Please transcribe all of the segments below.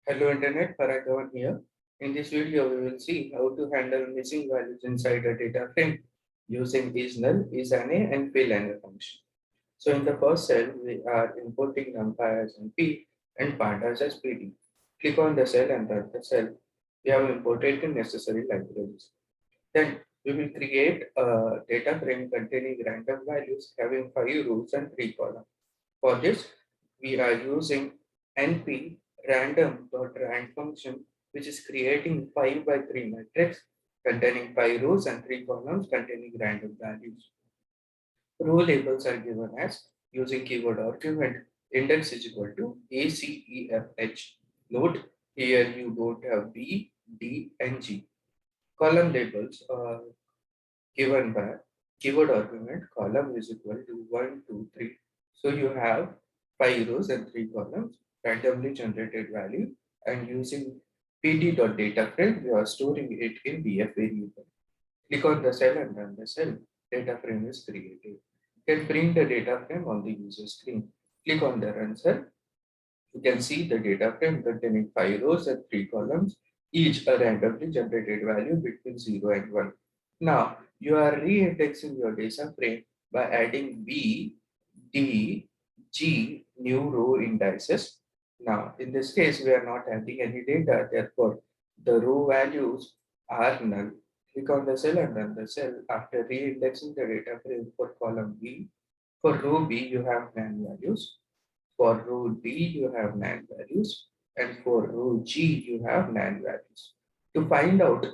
Hello Internet, Parag Dhawan here. In this video, we will see how to handle missing values inside a data frame using isNull, isAnA, and fillAnA function. So in the first cell, we are importing numpy as NP and pandas as PD. Click on the cell and run the cell. We have imported the necessary libraries. Then we will create a data frame containing random values having 5 rows and 3 columns. For this, we are using np random.rand function, which is creating 5 by 3 matrix containing 5 rows and 3 columns containing random values. Row labels are given as using keyword argument index is equal to A, C, E, F, H. Note here you don't have B, D, and G. Column labels are given by keyword argument column is equal to 1, 2, 3. So you have 5 rows and 3 columns, randomly generated value, and using pd.dataframe, you are storing it in BF variable. Click on the cell and run the cell. Data frame is created. You can print the data frame on the user screen. Click on the run cell. You can see the data frame containing 5 rows and 3 columns, each a randomly generated value between 0 and 1. Now, you are re-indexing your data frame by adding B, D, G new row indices. Now, in this case, we are not adding any data, therefore, the row values are null. Click on the cell and run the cell. After re-indexing the data frame for column B, for row B, you have NaN values. For row D, you have NaN values. And for row G, you have NaN values. To find out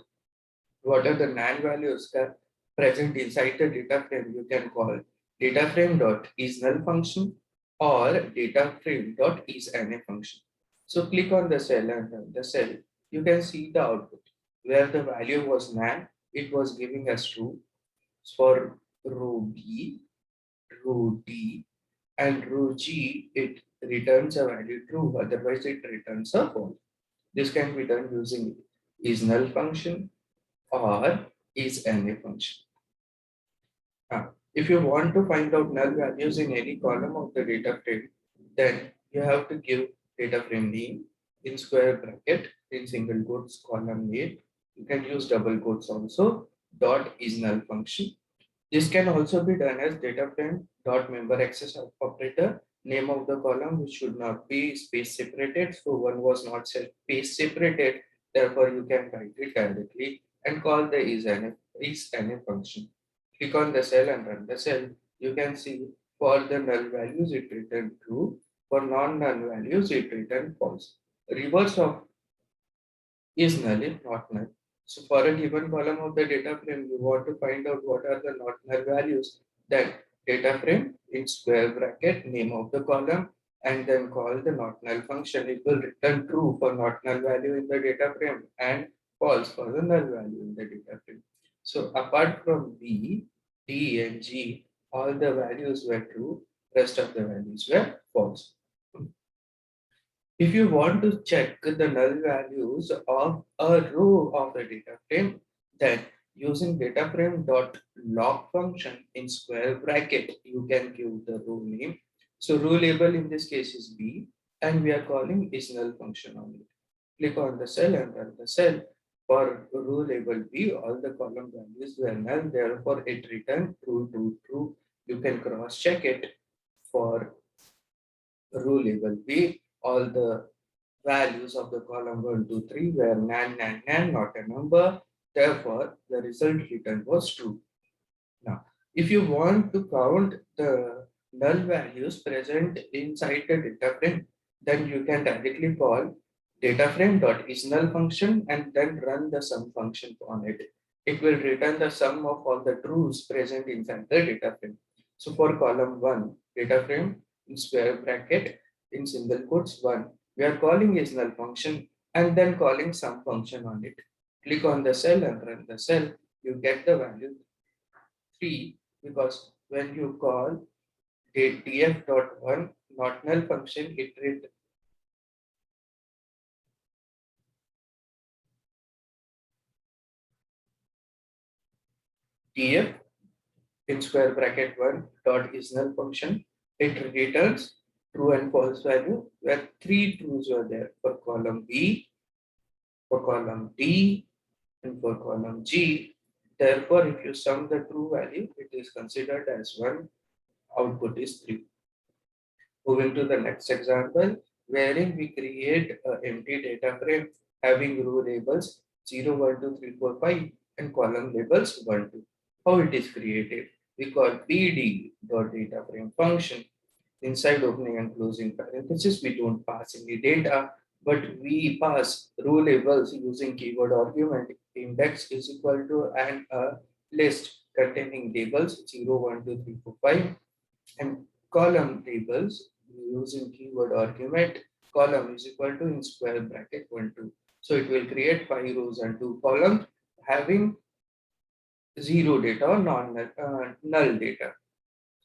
what are the NaN values that present inside the data frame, you can call dataframe.isNull function or dataframe.isAnA function. So click on the cell and run the cell. You can see the output. Where the value was NaN, it was giving us true. For row B, row D, and row G, it returns a value true, otherwise it returns a false. This can be done using isNull function or isAnA function. If you want to find out null values in any column of the data frame, then you have to give data frame name in square bracket in single quotes column name. You can use double quotes also dot isNull function. This can also be done as data frame dot member access operator, name of the column which should not be space separated. So one was not space separated, therefore you can write it directly and call the isAnA function. Click on the cell and run the cell. You can see for the null values it returned true, for non-null values it returned false. Reverse of is null if not null. So for a given column of the data frame, you want to find out what are the not null values. Then data frame in square bracket name of the column and then call the not null function. It will return true for not null value in the data frame and false for the null value in the data frame. So apart from B, D and G, all the values were true, rest of the values were false. If you want to check the null values of a row of the data frame, then using data frame dot log function in square bracket, you can give the row name. So row label in this case is B, and we are calling is null function on it. Click on the cell and run the cell. For row label B, all the column values were null, therefore it returned true, true, true. You can cross check it for row label B, all the values of the column 1, 2, 3 were NaN, not a number. Therefore, the result returned was true. Now, if you want to count the null values present inside the data frame, then you can directly call dataframe.isNull function and then run the sum function on it. It will return the sum of all the truths present inside the data frame. So for column 1, data frame in square bracket in single quotes 1, we are calling isNull function and then calling sum function on it. Click on the cell and run the cell. You get the value 3 because when you call df.1 not null function, it read df in square bracket 1 dot is null function. It returns true and false value, where three trues were there for column B, for column D, and for column G. Therefore, if you sum the true value, it is considered as 1, output is 3. Moving to the next example, wherein we create an empty data frame having row labels 0, 1, 2, 3, 4, 5 and column labels 1, 2. How it is created? We call PD dot data frame function. Inside opening and closing parentheses, we don't pass any data, but we pass row labels using keyword argument. Index is equal to and a list containing labels 0, 1, 2, 3, 4, 5 and column labels using keyword argument. Column is equal to in square bracket 1, 2. So it will create 5 rows and 2 columns having zero data or null data.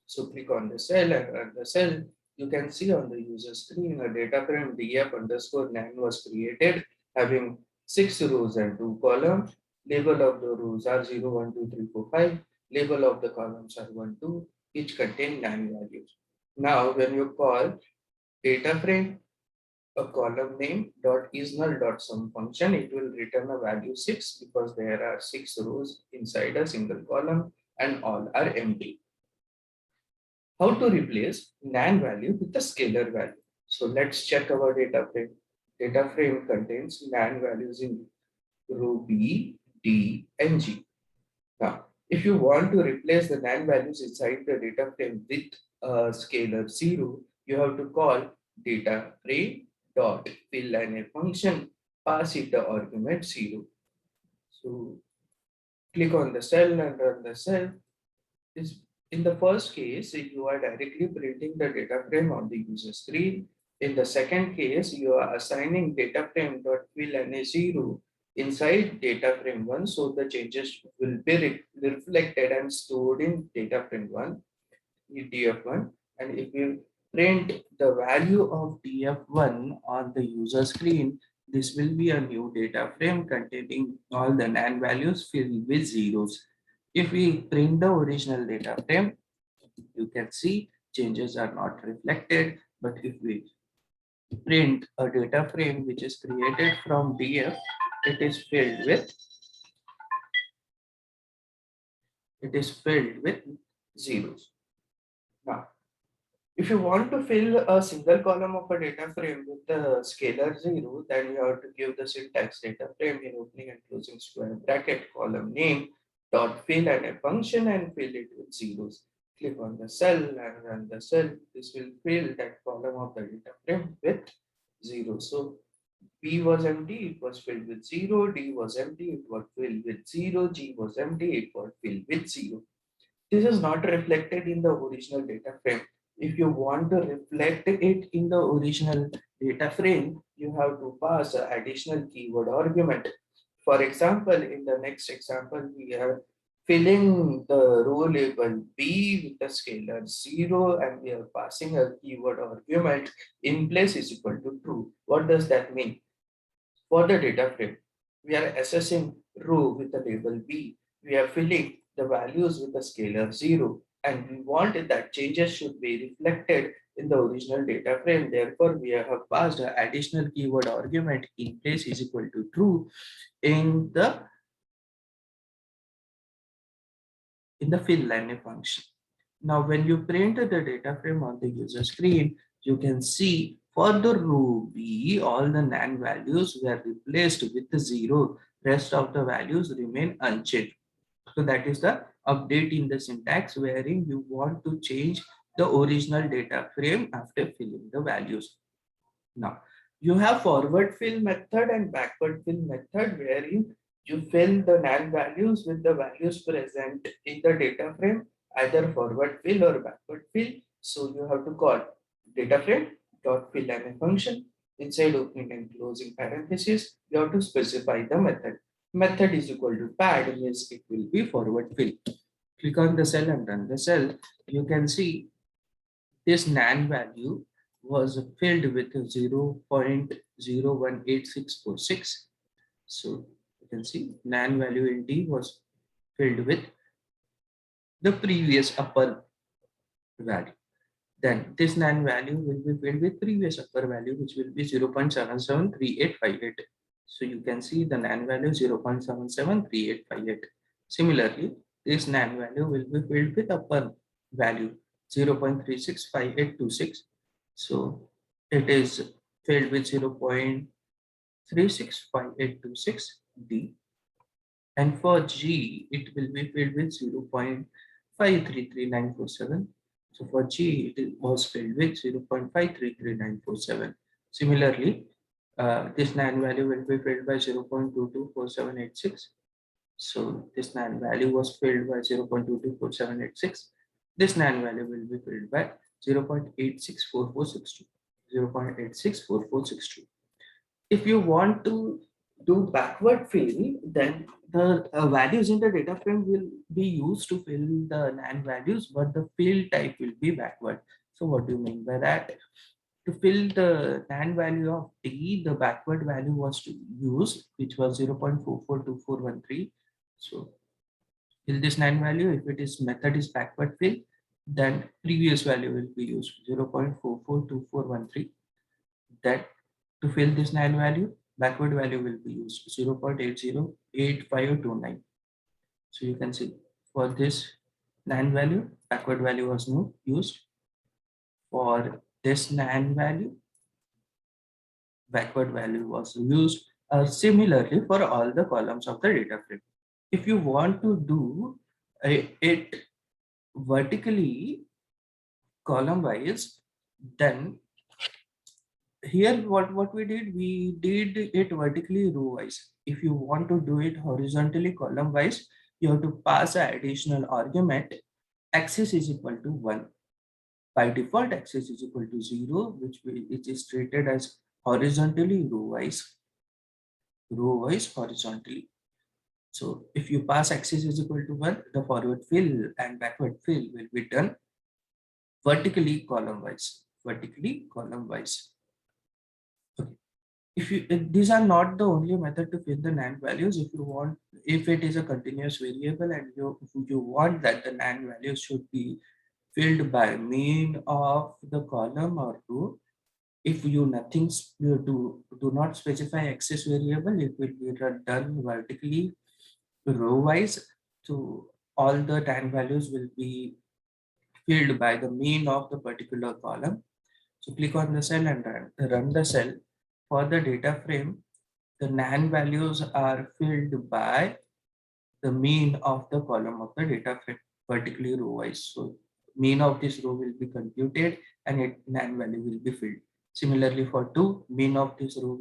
So click on the cell and run the cell. You can see on the user screen a data frame df underscore nan was created having 6 rows and 2 columns. Label of the rows are 0, 1, 2, 3, 4, 5. Label of the columns are 1, 2. Each contain nan values. Now when you call data frame a column name dot is null dot sum function, it will return a value 6 because there are 6 rows inside a single column and all are empty. How to replace nan value with a scalar value? So let's check our data frame. Data frame contains nan values in row B, D, and G. Now, if you want to replace the nan values inside the data frame with a scalar 0, you have to call data frame dot fill and a function, pass it the argument 0. So click on the cell and run the cell. Is in the first case, you are directly printing the data frame on the user screen. In the second case, you are assigning data frame dot fill and a 0 inside data frame 1. So the changes will be reflected and stored in data frame 1, df1. And if you print the value of df1 on the user screen, this will be a new data frame containing all the NaN values filled with zeros. If we print the original data frame, you can see changes are not reflected. But if we print a data frame which is created from df, it is filled with zeros. Now, if you want to fill a single column of a data frame with the scalar 0, then you have to give the syntax data frame in opening and closing square bracket column name dot fill and a function and fill it with zeros. Click on the cell and run the cell. This will fill that column of the data frame with 0. So B was empty, it was filled with 0. D was empty, it was filled with 0. G was empty, it was filled with 0. This is not reflected in the original data frame. If you want to reflect it in the original data frame, you have to pass an additional keyword argument. For example, in the next example, we are filling the row label B with a scalar 0 and we are passing a keyword argument in place is equal to true. What does that mean? For the data frame, we are assessing row with the label B. We are filling the values with the scalar 0 and we want that changes should be reflected in the original data frame. Therefore, we have passed an additional keyword argument in place is equal to true in the fill line function. Now, when you print the data frame on the user screen, you can see for the row B, all the NaN values were replaced with the 0. Rest of the values remain unchanged. So that is the update in the syntax wherein you want to change the original data frame after filling the values. Now, you have forward fill method and backward fill method wherein you fill the NaN values with the values present in the data frame, either forward fill or backward fill. So you have to call data frame dot fill and a function. Inside opening and closing parentheses, you have to specify the method. Method is equal to pad means it will be forward fill. Click on the cell and run the cell. You can see this NaN value was filled with 0.018646. So you can see NaN value in D was filled with the previous upper value. then this NaN value will be filled with previous upper value, which will be 0.773858. So you can see the NaN value 0.773858. Similarly, this NaN value will be filled with upper value 0.365826. So it is filled with 0.365826 D, and for G it will be filled with 0.533947. So for G it was filled with 0.533947. Similarly, this NaN value will be filled by 0.224786. So this NaN value was filled by 0.224786. This NaN value will be filled by 0.864462. 0.864462. If you want to do backward fill, then the values in the data frame will be used to fill the NaN values, but the fill type will be backward. So what do you mean by that? To fill the NaN value of D, the backward value was to use, which was 0.442413. So fill this NaN value. If it is method is backward fill, then previous value will be used, 0.442413. That to fill this NaN value, backward value will be used, 0.808529. So you can see for this NaN value, backward value was no used. For this NaN value, backward value was used. Similarly, for all the columns of the data frame. If you want to do it vertically column wise, then here what we did it vertically row wise. If you want to do it horizontally column wise, you have to pass an additional argument. Axis is equal to 1. By default, axis is equal to 0, which is treated as horizontally row wise horizontally. So if you pass axis is equal to 1, the forward fill and backward fill will be done vertically column wise. If these are not the only method to fill the NaN values. If you want, if it is a continuous variable and you want that the NaN values should be filled by mean of the column or row, if you do not specify axis variable, it will be done vertically row wise. So all the NaN values will be filled by the mean of the particular column. So click on the cell and run the cell. For the data frame, the NaN values are filled by the mean of the column of the data frame, particularly row wise. So mean of this row will be computed and NaN value will be filled. Similarly for 2, mean of this row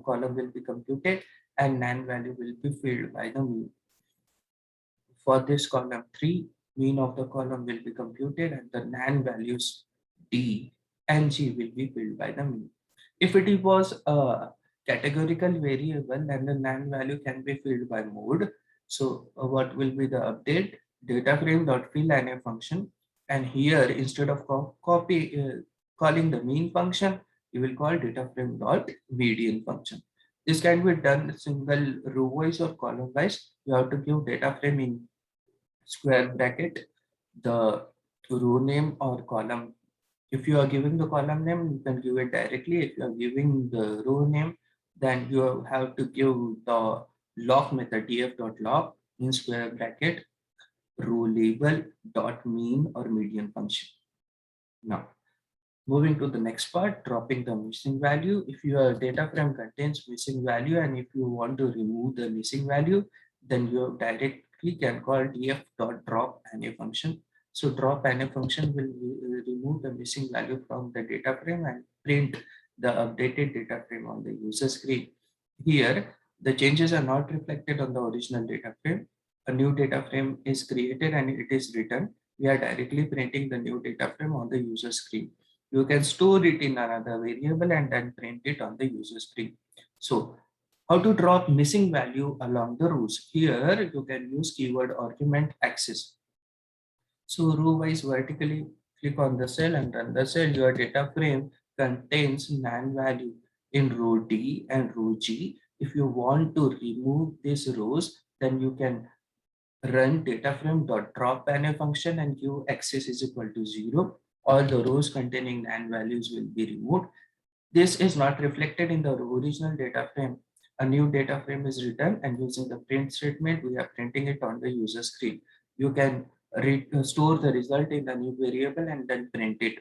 column will be computed and NaN value will be filled by the mean. For this column 3, mean of the column will be computed and the NaN values D and G will be filled by the mean. If it was a categorical variable, then the NaN value can be filled by mode. So what will be the update? Data frame dot fill NA function, and here instead of calling the mean function, you will call data frame dot median function. This can be done single row wise or column wise. You have to give data frame in square bracket the row name or column. If you are giving the column name, you can give it directly. If you are giving the row name, then you have to give the log method df.log in square bracket row label dot mean or median function. Now, moving to the next part, dropping the missing value. If your data frame contains missing value and if you want to remove the missing value, then you directly can call df.drop NA function. So drop NA function will remove the missing value from the data frame and print the updated data frame on the user screen. Here, the changes are not reflected on the original data frame. A new data frame is created and it is written. We are directly printing the new data frame on the user screen. You can store it in another variable and then print it on the user screen. So how to drop missing value along the rows? Here you can use keyword argument axis. So row wise vertically click on the cell and run the cell. Your data frame contains NaN value in row D and row G. If you want to remove these rows, then you can run data frame dot drop NA function and give axis is equal to 0. All the rows containing NaN values will be removed. This is not reflected in the original data frame. A new data frame is written, and using the print statement, we are printing it on the user screen. You can store the result in a new variable and then print it.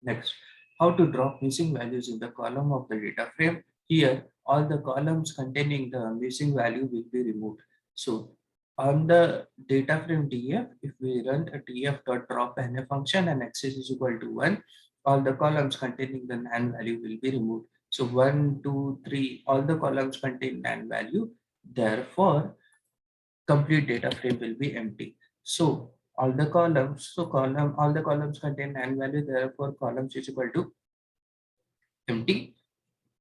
Next, how to drop missing values in the column of the data frame. Here, all the columns containing the missing value will be removed. So on the data frame df, if we run a df.drop_na function and access is equal to 1, all the columns containing the NaN value will be removed. So 1, 2, 3, all the columns contain NaN value. Therefore, complete data frame will be empty. So all the columns contain NaN value, therefore columns is equal to empty.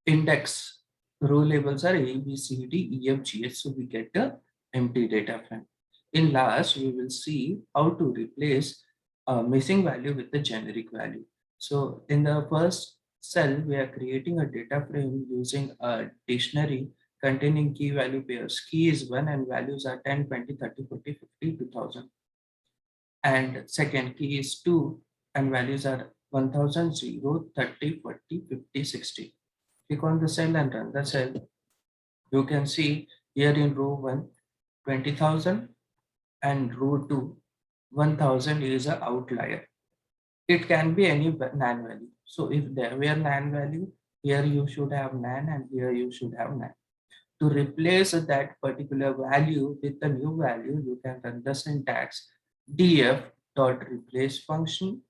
Index row labels are A, B, C, D, E, F, G, H. So we get the empty data frame. In last, we will see how to replace a missing value with the generic value. So in the first cell, we are creating a data frame using a dictionary containing key value pairs. Key is 1 and values are 10, 20, 30, 40, 50, 2000. And second key is 2 and values are 1000, 0, 30, 40, 50, 60. Click on the cell and run the cell. You can see here in row 1, 20,000 and row 2, 1000 is an outlier. It can be any NaN value. So if there were NaN value, here you should have NaN and here you should have NaN. To replace that particular value with a new value, you can run the syntax df.replace function.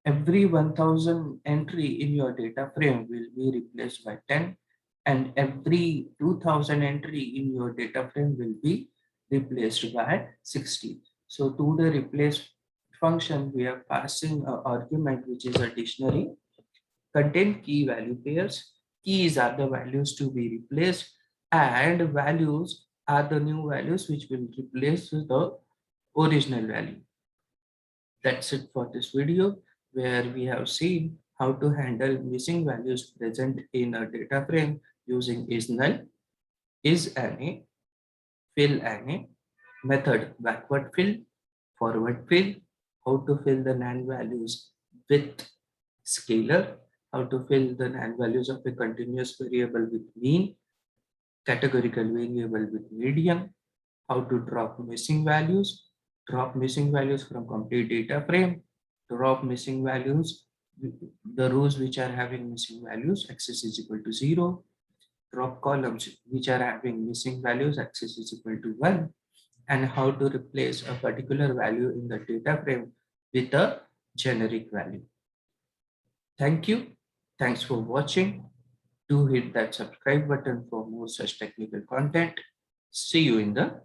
Every 1000 entry in your data frame will be replaced by 10, and every 2000 entry in your data frame will be replaced by 60. So to the replace function, we are passing an argument which is a dictionary, contain key value pairs. Keys are the values to be replaced, and values are the new values which will replace the original value. That's it for this video, where we have seen how to handle missing values present in a data frame using isNull, isAny, fillAny, method backward fill, forward fill, how to fill the NaN values with scalar, how to fill the NaN values of a continuous variable with mean, categorical variable with median, how to drop missing values from complete data frame, drop missing values, the rows which are having missing values, access is equal to 0, drop columns which are having missing values, access is equal to 1, and how to replace a particular value in the data frame with a generic value. Thank you. Thanks for watching. Do hit that subscribe button for more such technical content. See you in the